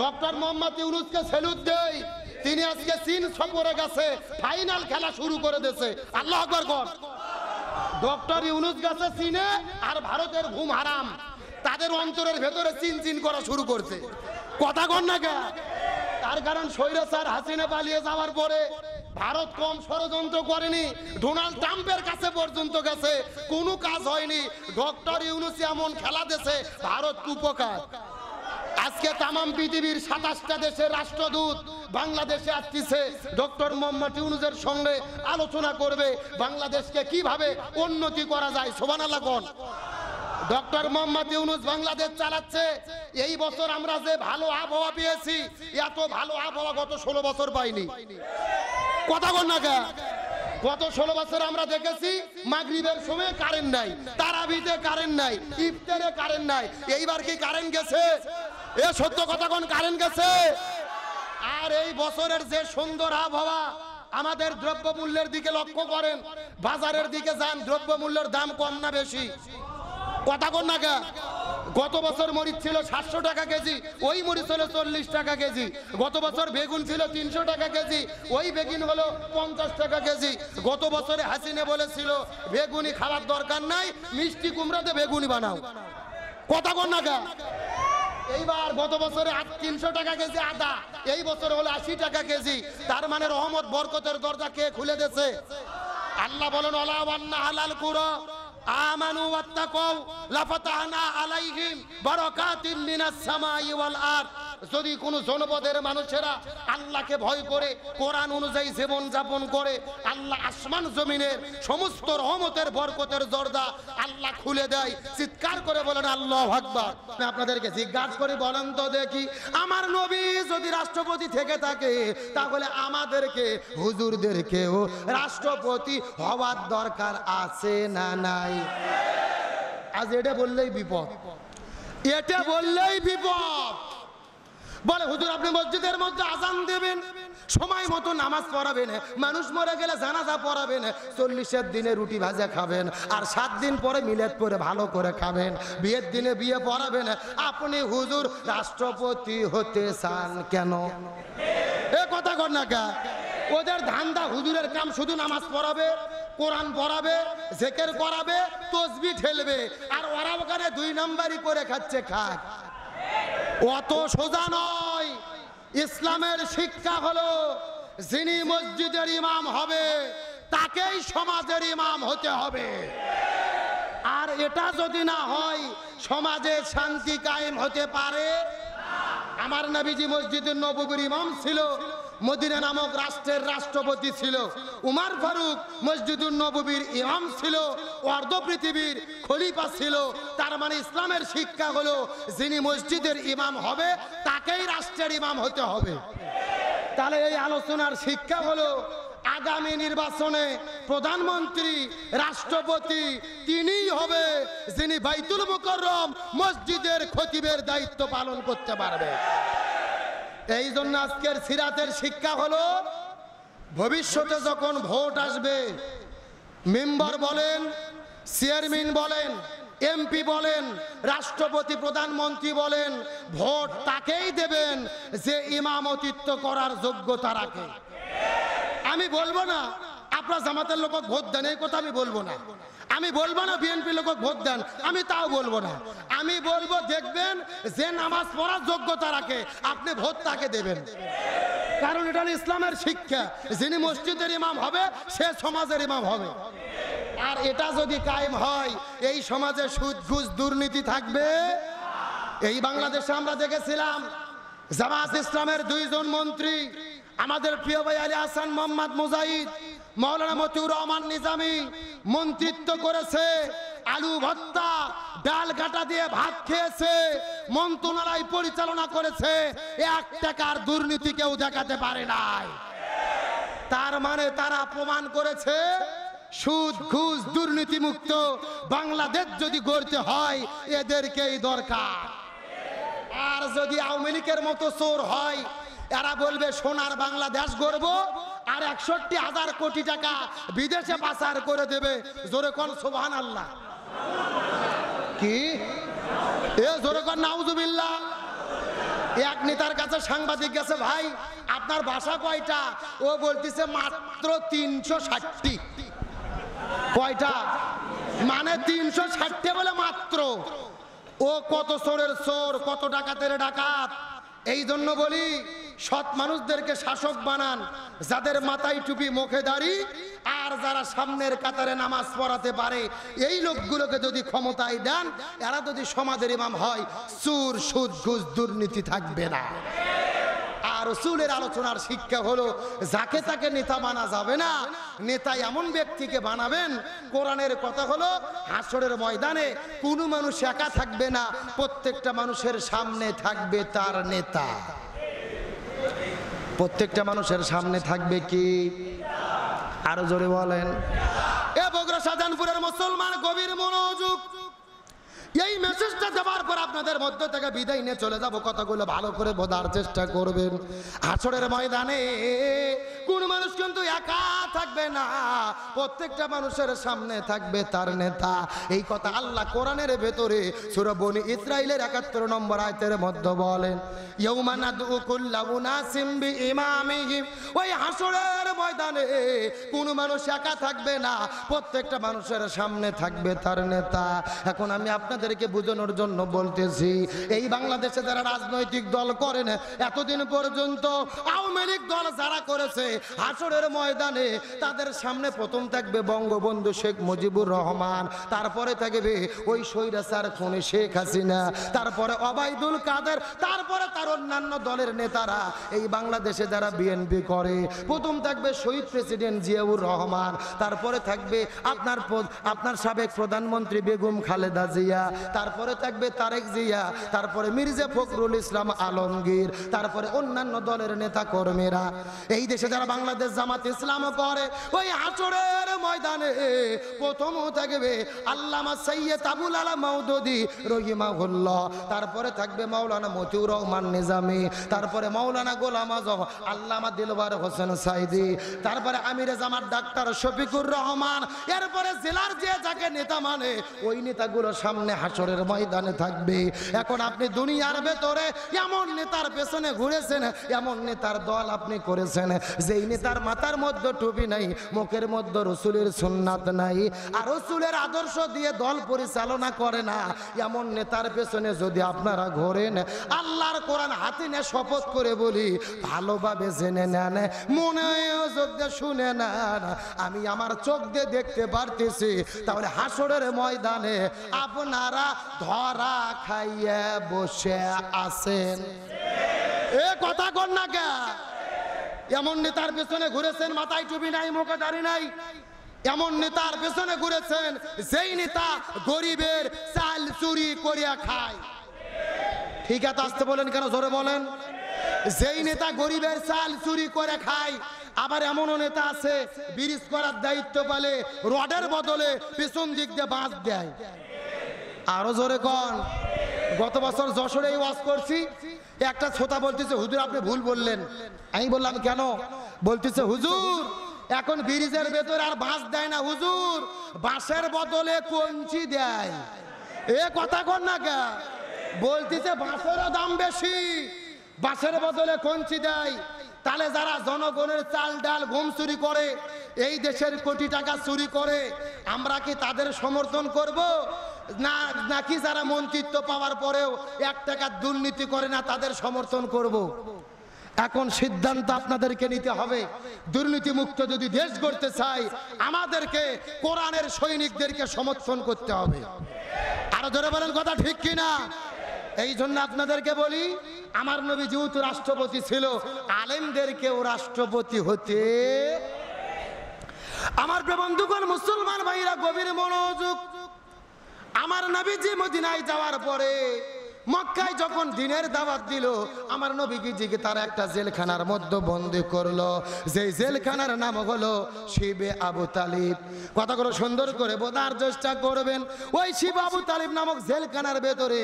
Doctor Mohammad ইউনূসকে salute দেই, তিনি আজকে চীন সফরে গেছে, ফাইনাল খেলা শুরু করে দিয়েছে। আল্লাহু আকবার কর। ডক্টর ইউনূস গেছে চীনে, আর ভারতের ঘুম হারাম তাদের অন্তরের ভেতরে চিন চিন করা শুরু করছে। কথা কন না কে? তার কারণ স্বৈরাচার হাসিনা পালিয়ে যাওয়ার পরে ভারত কম ষড়যন্ত্র করেনি, ডোনাল্ড ট্রাম্পের কাছে পর্যন্ত গেছে, কোনো কাজ হয়নি। ডক্টর ইউনূস এমন খেলা দিয়েছে, ভারত উপকার। আজকে তামাম পৃথিবীর 27টা দেশের রাষ্ট্রদূত বাংলাদেশে আসছে ডক্টর মোহাম্মদ ইউনূসের সঙ্গে আলোচনা করবে বাংলাদেশকে কিভাবে উন্নতি করা যায়। সুবহানাল্লাহ কোন। ডক্টর মোহাম্মদ ইউনূস বাংলাদেশ চালাচ্ছে। এই বছর আমরা যে ভালো আবহাওয়া পেয়েছি, এত ভালো আবহাওয়া গত 16 বছর পাইনি। কথা বল না কে? গত 16 বছর আমরা দেখেছি মাগরিবের সময় কারেন্ট নাই, তারাবিতে কারেন্ট নাই, ইফতারে কারেন্ট নাই। এইবার কি কারেন্ট গেছে? এ সত্য কথা কোন, কারেন্ট গেছে? আর এই বছরের যে সুন্দর আবহাওয়া, আমাদের দ্রব্যমূল্যের দিকে লক্ষ্য করেন, বাজারের দিকে যান, দ্রব্যমূল্যের দাম কম না বেশি? কথা কোন না কে? গত বছর মরিচ ছিল 700 টাকা কেজি, ওই মরিচ হলো 40 টাকা কেজি। গত বছর বেগুন ছিল 300 টাকা কেজি, ওই বেগুন হলো 50 টাকা কেজি। গত বছরে হাসিনা বলেছিল বেগুনি খাওয়ার দরকার নাই, মিষ্টি কুমড়াতে বেগুনি বানাও। কথা কোন না কে? এইবার গত বছরে 300 টাকা কেজি আদা, এই বছর হলো 80 টাকা কেজি। তার মানে রহমত বরকতের দরজা কে খুলে দিয়েছে? আল্লাহ বলেন ওয়ালা ওয়ান্না হালাল কুরা আমানু ওয়াত্তাকাউ লাফাতাহনা আলাইহিম বারাকাতিন মিনাস সামাই ওয়াল আরদ। যদি কোন জনপদের মানুষেরা আল্লাহকে ভয় করে কোরআন অনুযায়ী জীবন যাপন করে, আল্লাহ আসমান জমিনের সমস্ত রহমতের বরকতের দরজা আল্লাহ খুলে দেয়। চিৎকার করে বলেন আল্লাহু আকবার। আমি আপনাদেরকে জিজ্ঞাসা করে বলেন তো দেখি, আমার নবী যদি রাষ্ট্রপতি থেকে থাকে, তাহলে আমাদেরকে হুজুরদেরকেও রাষ্ট্রপতি হওয়ার দরকার আছে না নাই? আজ এটা বললেই বিপদ, এটা বললেই বিপদ। বলে হুজুর আপনি মসজিদের মধ্যে আজান দেবেন, সময় মতো নামাজ পড়াবেন, মানুষ মরে গেলে জানাজা পড়াবেন, 40-এর দিনে রুটি ভাজা খাবেন, আর 7 দিন পরে মিলাদ করে ভালো করে খাবেন, বিয়ের দিনে বিয়ে পড়াবেন। আপনি হুজুর রাষ্ট্রপতি হতে চান কেন? এ কথা কর না কে? ওদের ধান্দা, হুজুরের কাম শুধু নামাজ পড়াবে, কোরআন পড়াবে, জিকির করাবে, তাসবিহ ঠেলবে, আর ওরা ওখানে 2 নাম্বারই করে খাচ্ছে। খাক অত সোজা নয়। ইসলামের শিক্ষা হলো যিনি মসজিদের ইমাম হবে তাকেই সমাজের ইমাম হতে হবে। আর এটা যদি না হয়, সমাজে শান্তি কায়েম হতে পারে। আমার নবীজি মসজিদের নববীর ইমাম ছিল, মদিনা নামক রাষ্ট্রের রাষ্ট্রপতি ছিল। উমর ফারুক মসজিদুন নববীর ইমাম ছিল, অর্ধ পৃথিবীর খলিফা ছিল। তার মানে ইসলামের শিক্ষা হলো যিনি মসজিদের ইমাম হবে তাকেই রাষ্ট্রের ইমাম হতে হবে। তাহলে এই আলোচনার শিক্ষা হলো আগামী নির্বাচনে প্রধানমন্ত্রী রাষ্ট্রপতি তিনিই হবে যিনি বাইতুল মুকাররম মসজিদের খতিবের দায়িত্ব পালন করতে পারবে। এই জন্য আজকের সিরাতের শিক্ষা হলো, ভবিষ্যতে যখন ভোট আসবে, মেম্বার বলেন, চেয়ারম্যান বলেন, এমপি বলেন, রাষ্ট্রপতি প্রধানমন্ত্রী বলেন, ভোট তাকেই দেবেন যে ইমামতিত্ব করার যোগ্যতা রাখে। আমি বলবো না আপনার জামাতের লোক ভোট দেন, এই কথা আমি বলবো না। আমি বলবো না বিএনপি লোক ভোট দেন, আমি তাও বলবো না। আমি বলবো দেখবেন যে নামাজ পড়ার যোগ্যতা রাখে, আপনি ভোট তাকে দেবেন। কারণ এটা ইসলামের শিক্ষা, যিনি মসজিদের ইমাম হবে সে সমাজের ইমাম হবে। আর এটা যদি কায়েম হয়, এই সমাজে সুদ ঘুষ দুর্নীতি থাকবে। এই বাংলাদেশে আমরা দেখেছিলাম জামাত ইসলামের 2 জন মন্ত্রী, আমাদের প্রিয় ভাই আলী হাসান মোহাম্মদ মুজাহিদ, মাওলানা মতিউর রহমান নিজামী মন্ত্রিত্ব করেছে, আলু ভর্তা ডাল কাটা দিয়ে ভাত খেয়েছে, মন্ত্রণালয় পরিচালনা করেছে, 1 টাকার দুর্নীতি কেউ দেখাতে পারে নাই। তার মানে তারা প্রমাণ করেছে সুদ ঘুষ দুর্নীতি মুক্ত বাংলাদেশ যদি গড়তে হয় এদেরকেই দরকার। আর যদি আওয়ামী লীগের মতো চোর হয়, এরা বলবে সোনার বাংলাদেশ গড়ব, আর 61,000 কোটি টাকা বিদেশে পাচার করে দেবে। জোরে কোন সুবহানাল্লাহ। কি এ জোরে কোন নাউজুবিল্লাহ। এক নেতার কাছে সাংবাদিক গেছে, ভাই আপনার বাসা কয়টা? ও বলতেছে মাত্র 360টি। কয়টা? মানে 360 বলে মাত্র। ও কত চোরের চোর, কত ডাকাতের ডাকাত। এই জন্য বলি সৎ মানুষদেরকে শাসক বানান, যাদের মাথায় টুপি মুখে দাড়ি আর যারা সামনের কাতারে নামাজ পড়াতে পারে, এই লোকগুলোকে যদি ক্ষমতায় দেন, এরা যদি সমাজের ইমাম হয়, সুর সুদ ঘুষ দুর্নীতি থাকবে না। আর রাসূলের আলোচনার শিক্ষা হলো যাকে তাকে নেতা বানা যাবে না, নেতা এমন ব্যক্তিকে বানাবেন। কোরআনের কথা হলো হাসরের ময়দানে কোনো মানুষ একা থাকবে না, প্রত্যেকটা মানুষের সামনে থাকবে তার নেতা। প্রত্যেকটা মানুষের সামনে থাকবে কি? আরো জোরে বলেন। এ বগুড়া শাহজাহানপুরের মুসলমান গভীর মনোযোগ। এই মেসেজটা দেওয়ার পর আপনাদের মধ্য থেকে বিদায় নিয়ে চলে যাব, কথাগুলো ভালো করে বোঝার চেষ্টা করবেন। হাসরের ময়দানে কোন মানুষ কিন্তু একা থাকবে না, প্রত্যেকটা মানুষের সামনে থাকবে তার নেতা। এই কথা আল্লাহ কোরআনের ভেতরে সূরা বনী ইসরাইলের 71 নম্বর আয়াতের মধ্যে বলেন, ইয়াউমা নাদউ কুল্লা উনাসিম বিইমামিহিম। ওই হাসরের ময়দানে কোন মানুষ একা থাকবে না, প্রত্যেকটা মানুষের সামনে থাকবে তার নেতা। এখন আমি আপনাদেরকে বোঝানোর জন্য বলতেছি, এই বাংলাদেশে যারা রাজনৈতিক দল করেন, এতদিন পর্যন্ত আওয়ামী লীগ দল যারা করেছে, হাসরের ময়দানে তাদের সামনে প্রথম থাকবে বঙ্গবন্ধু শেখ মুজিবুর রহমান, তারপরে থাকবে ওই স্বৈরাচার খুনি শেখ হাসিনা, তারপরে ওবায়দুল কাদের, তারপরে তার অন্যান্য দলের নেতারা। এই বাংলাদেশে যারা বিএনপি করে, প্রথম থাকবে শহীদ প্রেসিডেন্ট জিয়াউর রহমান, তারপরে থাকবে আপনার সাবেক প্রধানমন্ত্রী বেগম খালেদা জিয়া, তারপরে থাকবে তারেক জিয়া, তারপরে মির্জা ফখরুল ইসলাম আলমগীর, তারপরে অন্যান্য দলের নেতা কর্মীরা। এই দেশে যারা বাংলাদেশ জামাত ইসলাম করে, ওই হাসরের ময়দানে প্রথম থাকবে আল্লামা সৈয়দ আবুল আলা মওদুদী রহিমাহুল্লাহ, তারপরে থাকবে মাওলানা মতিউর রহমান নিজামী, তারপরে মাওলানা গোলাম আজম, আল্লামা দিলওয়ার হোসেন সাইদি, তারপরে আমিরে জামাত ডাক্তার শফিকুর রহমান। এরপরে জেলার যে যাকে নেতা মানে, ওই নেতাগুলো সামনে হাসরের ময়দানে থাকবে। এখন আপনি দুনিয়ার ভেতরে এমন নেতার পেছনে ঘুরেছেন, এমন নেতার দল আপনি করেছেন, যেই নেতার মাথার মধ্যে টুপি নাই, মুখের মধ্যে রসুলের সুন্নাত নাই, আর রসুলের আদর্শ দিয়ে দল পরিচালনা করে না, এমন নেতার পেছনে যদি আপনারা ঘোরেন, আল্লাহর কোরআন হাতে নিয়ে শপথ করে বলি, ভালোভাবে জেনে নেন, মনে চোখ দিয়ে শুনে নেন, আমি আমার চোখ দিয়ে দেখতে পারতেছি, তাহলে হাসরের ময়দানে আপনারা ধরা খাইয়ে বসে আছেন। এ কথা কর না কে? এমন নেতার পেছনে ঘুরেছেন, মাথায় টুপি নাই, মুখে দাড়ি নাই, এমন নেতার পেছনে ঘুরেছেন যেই নেতা গরিবের চাল চুরি করিয়া খায়। ঠিক আছে, আসতে বলেন কেন, জোরে বলেন। যেই নেতা গরিবের চাল চুরি করে খায়। আবার এমনও নেতা আছে, ব্রিজ করার দায়িত্ব পেলে রডের বদলে পিছন দিক দিয়ে বাঁশ দেয়। আরো জোরে কন। গত বছর যশোরে ওয়াজ করছি, একটা ছোটা বলতেছে, হুজুর আপনি ভুল বললেন। আমি বললাম কেন? বলতেছে, হুজুর এখন ব্রিজের ভেতরে আর বাঁশ দেয় না হুজুর, বাঁশের বদলে কঞ্চি দেয়। এ কথা কন না কে? বলতেছে বাঁশেরও দাম বেশি, বাঁশের বদলে কঞ্চি দেয়। তাহলে যারা জনগণের চাল ডাল গম চুরি করে, এই দেশের কোটি টাকা চুরি করে, আমরা কি তাদের সমর্থন করব না, নাকি যারা মন্ত্রিত্ব পাওয়ার পরেও 1 টাকা দুর্নীতি করে না তাদের সমর্থন করব? এখন সিদ্ধান্ত আপনাদেরকে নিতে হবে। দুর্নীতি মুক্ত যদি দেশ গড়তে চাই, আমাদেরকে কোরআনের সৈনিকদেরকে সমর্থন করতে হবে। আরো জোরে বলেন, কথা ঠিক কিনা? এই জন্য আপনাদেরকে বলি, আমার নবী যেহেতু রাষ্ট্রপতি ছিল, আলেমদেরকেও রাষ্ট্রপতি হতে। আমার বন্ধুগণ, মুসলমান ভাইরা গভীর মনোযোগ। আমার নবীজি মদিনায় যাওয়ার পরে, মক্কায় যখন দিনের দাওয়াত দিল, আমার নবীজিকে তারা একটা জেলখানার মধ্যে বন্দী করলো, যেই জেলখানার নাম হলো শিবে আবু তালিব। কথাগুলো সুন্দর করে বোঝার চেষ্টা করবেন। ওই শিবে আবু তালিব নামক জেলখানার ভেতরে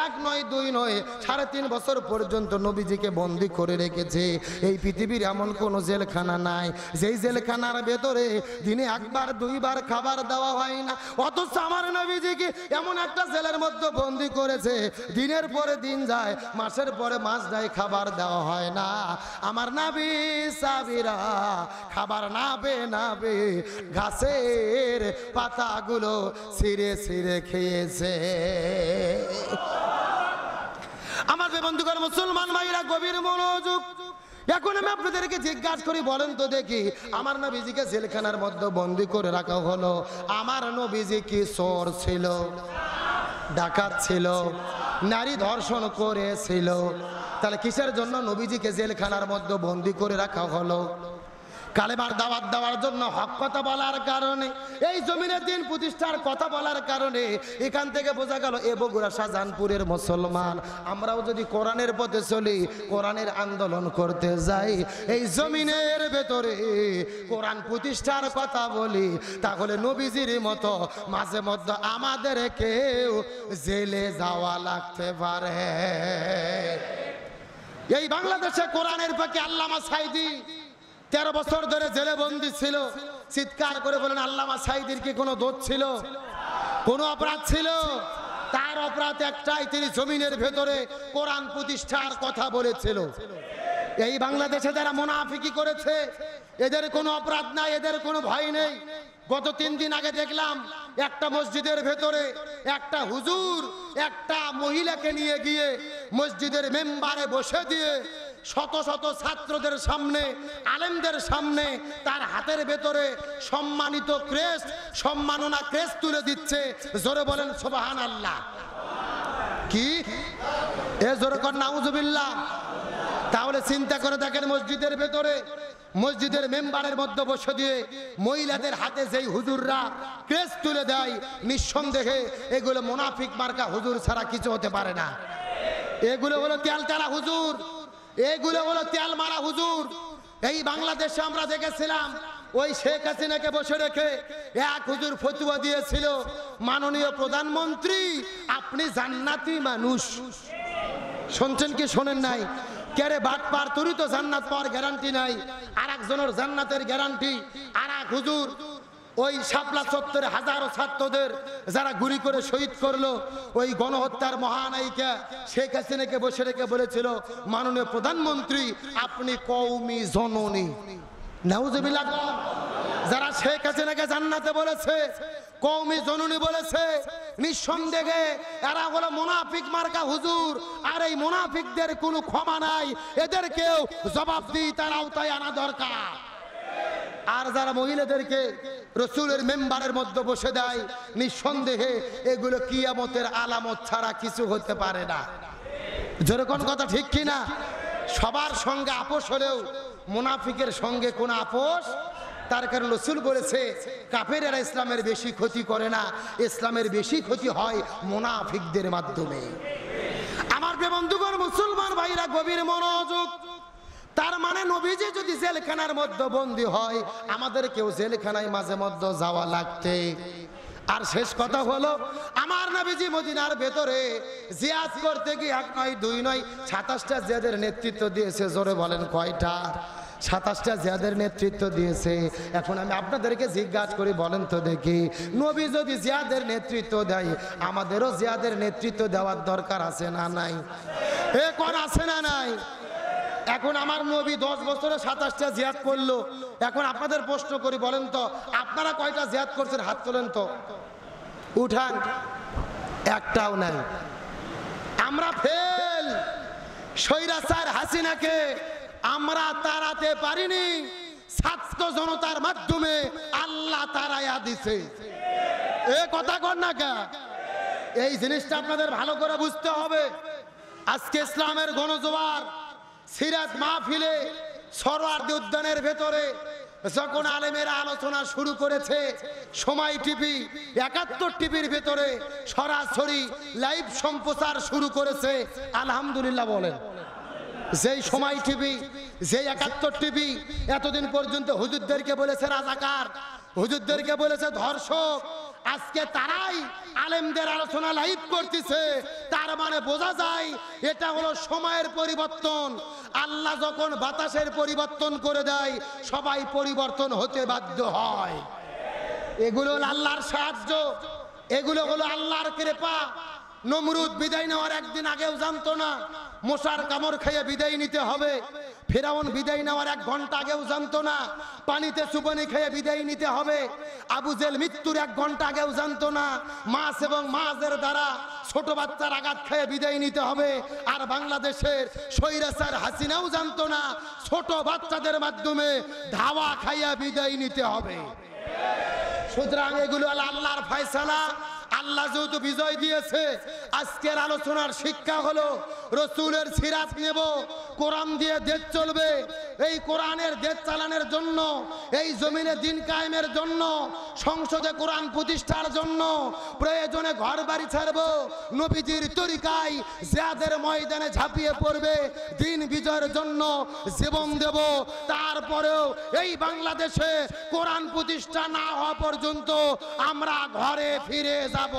1 নয় 2 নয় 3.5 বছর পর্যন্ত নবীজিকে বন্দী করে রেখেছে। এই পৃথিবীর এমন কোনো জেলখানা নাই যেই জেলখানার ভেতরে দিনে 1 বার 2 বার খাবার দেওয়া হয় না। অথচ আমার নবীজিকে এমন একটা জেলের মধ্যে বন্দী করেছে, দিনের পরে দিন যায়, মাসের পরে মাস যায়, খাবার দেওয়া হয় না। আমার নবী সাহাবীরা খাবার না পেয়ে ঘাসের পাতাগুলো ছিঁড়ে ছিঁড়ে খেয়েছে। আমার বন্ধুগণ, মুসলমান ভাইরা গভীর মনোযোগ। এখন আমি আপনাদেরকে জিজ্ঞাসা করি, বলেন তো দেখি, আমার নবীজিকে জেলখানার মধ্যে বন্দী করে রাখা হলো, আমার নবীজি কি চোর ছিল, ডাকাত ছিল, নারী ধর্ষণ করেছিল? তাহলে কিসের জন্য নবীজিকে জেলখানার মধ্যে বন্দী করে রাখা হলো? কালেমার দাওয়াত দেওয়ার জন্য, হক কথা বলার কারণে, এই জমিনের দিন প্রতিষ্ঠার কথা বলার কারণে। এখান থেকে বোঝা গেল এ বগুড়া শাহজাহানপুরের মুসলমান আমরাও যদি কোরআনের পথে চলি, কোরআনের আন্দোলন করতে যাই, এই জমিনের ভেতরে কোরআন প্রতিষ্ঠার কথা বলি, তাহলে নবীজির মতো মাঝে মধ্যে আমাদেরকেও জেলে যাওয়া লাগতে পারে। এই বাংলাদেশে কোরআনের পক্ষে আল্লামা সাঈদী 13 বছর ধরে জেলে বন্দী ছিল। চিৎকার করে বলেন, আল্লামা সাঈদীর কি কোনো দোষ ছিল, কোনো অপরাধ ছিল? তার অপরাধ একটাই, তিনি জমিনের ভেতরে কোরআন প্রতিষ্ঠার কথা বলেছিল। এই বাংলাদেশে যারা মুনাফিকি করেছে, এদের কোনো অপরাধ নাই, এদের কোনো ভয় নেই। গত 3 দিন আগে দেখলাম একটা মসজিদের ভেতরে একটা হুজুর একটা মহিলাকে নিয়ে গিয়ে মসজিদের মেম্বারে বসে দিয়ে শত শত ছাত্রদের সামনে, আলেমদের সামনে তার হাতের ভেতরে সম্মানিত ক্রেস্ট, সম্মাননা ক্রেস্ট তুলে দিচ্ছে। জোরে বলেন সুবহানাল্লাহ। কি এ জোরে কর নাউজুবিল্লাহ। তাহলে চিন্তা করে দেখেন, মসজিদের ভেতরে, মসজিদের মেম্বারের মধ্যে বসে দিয়ে মহিলাদের হাতে যেই হুজুররা ক্রেস্ট তুলে দেয়, নিঃসন্দেহে এগুলো মুনাফিক মার্কা হুজুর ছাড়া কিছু হতে পারে না। এগুলো হলো তেলতেলা হুজুর, এগুলো হলো তেল মারা হুজুর। এই বাংলাদেশে আমরা দেখেছিলাম, ওই শেখ হাসিনাকে বসে রেখে এক হুজুর ফতোয়া দিয়েছিল, মাননীয় প্রধানমন্ত্রী আপনি জান্নাতি মানুষ। শুনছেন কি শোনেন নাই? কেরে বাটপার, তুই তো জান্নাত পাওয়ার গ্যারান্টি নাই, আর একজনের জান্নাতের গ্যারান্টি। আর এক হুজুর ওই শাপলা চত্বরে হাজারো ছাত্রদের যারা গুলি করে শহীদ করলো, ওই গণহত্যার মহানায়িকা শেখ হাসিনাকে বসে রেখে বলেছিল, মাননীয় প্রধানমন্ত্রী আপনি কওমি জননী। নাউজুবিল্লাহ। যারা শেখ হাসিনাকে জান্নাতে বলেছে, কওমি জননী বলেছে, নিঃসন্দেহে এরা হলো মুনাফিক মার্কা হুজুর। আর এই মুনাফিকদের কোনো ক্ষমা নাই, এদেরকেও জবাবদিহি তার আওতায় আনা দরকার। আর যারা মহিলাদেরকে রসুলের মেম্বারের মধ্যে বসে দেয়, নিঃসন্দেহে এগুলো কিয়ামতের আলামত ছাড়া কিছু হতে পারে না। যেরকম কথা ঠিক কিনা? সবার সঙ্গে আপোষ হলেও মুনাফিকের সঙ্গে কোন আপোষ। তার কারণ রসুল বলেছে, কাফেরেরা ইসলামের বেশি ক্ষতি করে না, ইসলামের বেশি ক্ষতি হয় মুনাফিকদের মাধ্যমে। আমার বন্ধুগণ, মুসলমান ভাইরা গভীর মনোযোগ। তার মানে নবীজি যদি জেলখানার মধ্যে বন্দী হয়, আমাদেরকেও জেলখানায় মাঝে মধ্যে যাওয়া লাগতে। আর শেষ কথা হলো, আমার নবীজি মদিনার ভেতরে জিয়াদ করতে গিয়ে 1 নয় 2 নয় 27টা জিয়াদের নেতৃত্ব দিয়েছে। জোরে বলেন কয়টা? 27টা জিয়াদের নেতৃত্ব দিয়েছে। এখন আমি আপনাদেরকে জিজ্ঞাসা করি, বলেন তো দেখি, নবী যদি জিয়াদের নেতৃত্ব দেয়, আমাদেরও জিয়াদের নেতৃত্ব দেওয়ার দরকার আছে না নাই? এ কোন আছে না নাই? এখন আমার নবী 10 বছরে 27টা জিহাদ করলো। এখন আপনাদের প্রশ্ন করি, বলেন তো আপনারা কয়টা জিহাদ করছেন? হাত তোলেন তো, উঠান। একটাও নাই। আমরা ফেল। স্বৈরাচার হাসিনাকে আমরা তাড়াতে পারিনি, ছাত্র জনতার মাধ্যমে আল্লাহ তাড়াইয়া দিছে। এ কথা কর না কে? এই জিনিসটা আপনাদের ভালো করে বুঝতে হবে। আজকে ইসলামের গণজোয়ার সিরাত মাহফিলে সরোয়ার্দী উদ্যানের ভেতরে যখন আলেমেরা আলোচনা শুরু করেছে, সময় টিভি 71 টিভির ভেতরে সরাসরি লাইভ সম্প্রচার শুরু করেছে। আলহামদুলিল্লাহ বলেন। যেই সময় টিভি, যেই 71 টিভি এতদিন পর্যন্ত হুজুরদেরকে বলেছে রাজাকার, হুজুরদেরকে বলেছে ধর্ষক, আজকে তারাই আলেমদের আলোচনা লাইভ করতেছে। তার মানে বোঝা যায় এটা হলো সময়ের পরিবর্তন। আল্লাহ যখন বাতাসের পরিবর্তন করে দেয়, সবাই পরিবর্তন হতে বাধ্য হয়। এগুলো হলো আল্লাহর সাহায্য, এগুলো হলো আল্লাহর কৃপা। নমরুদ বিদায় নেওয়ার একদিন আগেও জানতো না মশার কামড় খেয়ে বিদায় নিতে হবে। ফেরাউন বিদায় নেওয়ার 1 ঘন্টা আগেও জানতো না পানিতে চুবনি খেয়ে বিদায় নিতে হবে। আবু জেল মৃত্যুর 1 ঘন্টা আগেও জানতো না মাছ এবং মাছের দ্বারা ছোট বাচ্চার আঘাত খেয়ে বিদায় নিতে হবে। আর বাংলাদেশের স্বৈরাচার হাসিনাও জানতো না ছোট বাচ্চাদের মাধ্যমে ধাওয়া খাইয়া বিদায় নিতে হবে। সুতরাং এগুলো আল্লাহর ফয়সালা। আল্লাহ যেহেতু বিজয় দিয়েছে, আজকের আলোচনার শিক্ষা হলো রসুলের সিরাত নেব, কোরআন দিয়ে দেশ চলবে। এই কোরআনের দেশ চালানোর জন্য, এই জমিনে দিন কায়েমের জন্য, সংসদে কোরআন প্রতিষ্ঠার জন্য প্রয়োজনে ঘর বাড়ি ছাড়বো, নবীজির তরিকায় জিহাদের ময়দানে ঝাঁপিয়ে পড়বে, দিন বিজয়ের জন্য জীবন দেব। তারপরেও এই বাংলাদেশে কোরআন প্রতিষ্ঠা না হওয়া পর্যন্ত আমরা ঘরে ফিরে যাব।